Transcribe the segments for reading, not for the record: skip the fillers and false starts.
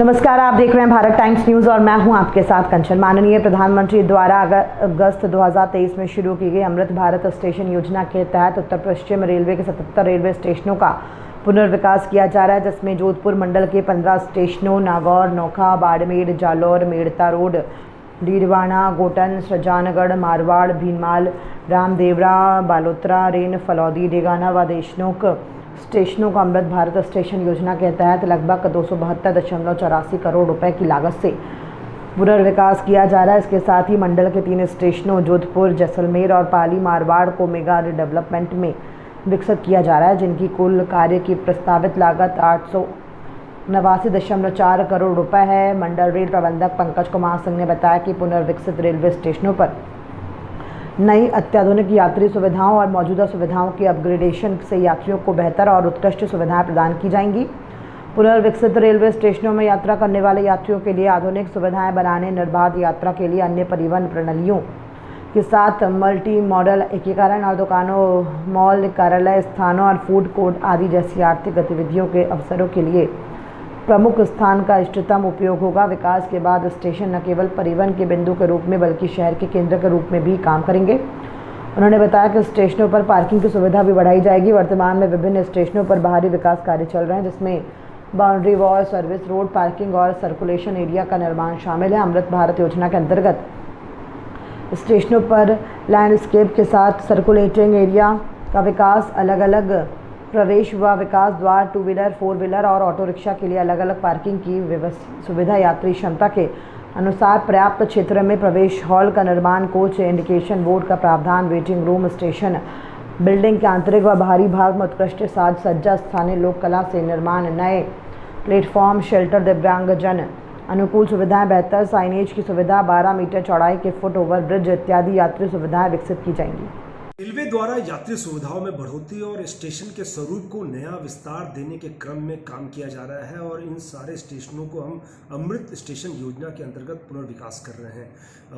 नमस्कार, आप देख रहे हैं भारत टाइम्स न्यूज़ और मैं हूं आपके साथ कंचन। माननीय प्रधानमंत्री द्वारा अगस्त 2023 में शुरू की गई अमृत भारत स्टेशन योजना के तहत उत्तर पश्चिम रेलवे के 77 रेलवे स्टेशनों का पुनर्विकास किया जा रहा है, जिसमें जोधपुर मंडल के 15 स्टेशनों नागौर, नोखा, बाड़मेर, जालौर, मेड़ता रोड, डीडवाना, गोटन, सजानगढ़, मारवाड़, भीनमाल, रामदेवरा, बालोतरा, रेन, फलौदी, डेगाना व देशनोक स्टेशनों का अमृत भारत स्टेशन योजना के तहत लगभग 272.84 करोड़ रुपए की लागत से पुनर्विकास किया जा रहा है। इसके साथ ही मंडल के 3 स्टेशनों जोधपुर, जैसलमेर और पाली मारवाड़ को मेगा रिडेवलपमेंट में विकसित किया जा रहा है, जिनकी कुल कार्य की प्रस्तावित लागत 889.4 करोड़ रुपए है। मंडल रेल प्रबंधक पंकज कुमार सिंह ने बताया कि पुनर्विकसित रेलवे स्टेशनों पर नई अत्याधुनिक यात्री सुविधाओं और मौजूदा सुविधाओं के अपग्रेडेशन से यात्रियों को बेहतर और उत्कृष्ट सुविधाएं प्रदान की जाएंगी। पुनर्विकसित रेलवे स्टेशनों में यात्रा करने वाले यात्रियों के लिए आधुनिक सुविधाएं बनाने, निर्बाध यात्रा के लिए अन्य परिवहन प्रणालियों के साथ मल्टी मॉडल एकीकरण और दुकानों, मॉल, कार्यालय स्थानों और फूड कोर्ट आदि जैसी आर्थिक गतिविधियों के अवसरों के लिए प्रमुख स्थान का इष्टतम उपयोग होगा। विकास के बाद स्टेशन न केवल परिवहन के बिंदु के रूप में बल्कि शहर के केंद्र के रूप में भी काम करेंगे। उन्होंने बताया कि स्टेशनों पर पार्किंग की सुविधा भी बढ़ाई जाएगी। वर्तमान में विभिन्न स्टेशनों पर बाहरी विकास कार्य चल रहे हैं, जिसमें boundary wall, service road, parking और सर्कुलेशन एरिया का निर्माण शामिल है। अमृत भारत योजना के अंतर्गत स्टेशनों पर लैंडस्केप के साथ सर्कुलेटिंग एरिया का विकास, अलग अलग प्रवेश व विकास द्वार, 2 व्हीलर, 4 व्हीलर और ऑटो रिक्शा के लिए अलग अलग पार्किंग की सुविधा, यात्री क्षमता के अनुसार पर्याप्त क्षेत्र में प्रवेश हॉल का निर्माण, कोच इंडिकेशन बोर्ड का प्रावधान, वेटिंग रूम, स्टेशन बिल्डिंग के आंतरिक व बाहरी भाग में उत्कृष्ट साज सज्जा, स्थानीय लोक कला से निर्माण, नए प्लेटफॉर्म, शेल्टर, दिव्यांगजन अनुकूल सुविधाएं, बेहतर साइनेज की सुविधा, 12 मीटर चौड़ाई के फुट ओवर ब्रिज इत्यादि यात्री सुविधाएं विकसित की जाएंगी। रेलवे द्वारा यात्री सुविधाओं में बढ़ोतरी और स्टेशन के स्वरूप को नया विस्तार देने के क्रम में काम किया जा रहा है और इन सारे स्टेशनों को हम अमृत स्टेशन योजना के अंतर्गत पुनर्विकास कर रहे हैं।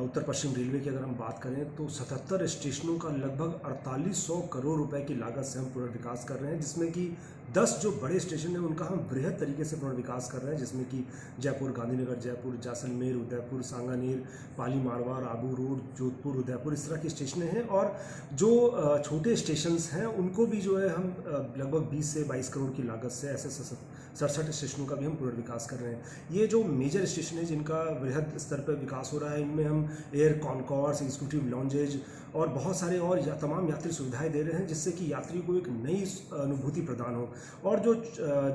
उत्तर पश्चिम रेलवे की अगर हम बात करें तो 77 स्टेशनों का लगभग 4800 करोड़ रुपए की लागत से हम पुनर्विकास कर रहे हैं, जिसमें कि 10 जो बड़े स्टेशन हैं उनका हम बृहद तरीके से पुनर्विकास कर रहे हैं, जिसमें कि जयपुर, गांधीनगर, जयपुर, जैसलमेर, उदयपुर, सांगानेर, पाली मारवाड़, आबू रोड, जोधपुर, उदयपुर, इस तरह के स्टेशन हैं। और जो छोटे स्टेशंस हैं उनको भी जो है हम लगभग 20 से 22 करोड़ की लागत से ऐसे 67 स्टेशनों का भी हम पुनर्विकास कर रहे हैं। ये जो मेजर स्टेशन है जिनका वृहद स्तर पर विकास हो रहा है, इनमें हम एयर कॉन्कॉर्स, एग्जीक्यूटिव लॉन्जेज और बहुत सारे और तमाम यात्री सुविधाएं दे रहे हैं, जिससे कि यात्री को एक नई अनुभूति प्रदान हो। और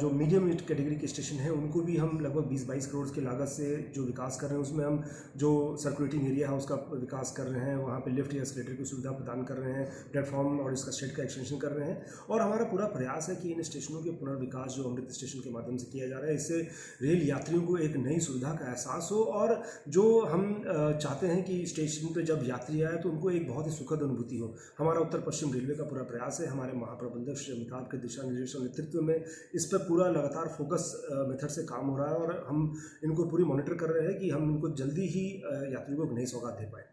जो मीडियम कैटेगरी के स्टेशन हैं उनको भी हम लगभग 20-22 करोड़ की लागत से जो विकास कर रहे हैं, उसमें हम जो सर्कुलेटिंग एरिया है उसका विकास कर रहे हैं, वहाँ पे लिफ्ट या एस्केलेटर की सुविधा प्रदान कर रहे हैं, प्लेटफॉर्म और इसका शेड का एक्सटेंशन कर रहे हैं। और हमारा पूरा प्रयास है कि इन स्टेशनों के पुनर्विकास जो अमृत स्टेशन के माध्यम से किया जा रहा है, इससे रेल यात्रियों को एक नई सुविधा का एहसास हो और जो हम चाहते हैं कि स्टेशन पर जब यात्री आए तो उनको एक बहुत ही सुखद अनुभूति हो। हमारा उत्तर पश्चिम रेलवे का पूरा प्रयास है, हमारे महाप्रबंधक श्री अमिताभ के दिशा निर्देश और नेतृत्व में इस पर पूरा लगातार फोकस मेथड से काम हो रहा है और हम इनको पूरी मॉनिटर कर रहे हैं कि हम इनको जल्दी ही यात्रियों को एक नई सौगात दे पाएँ।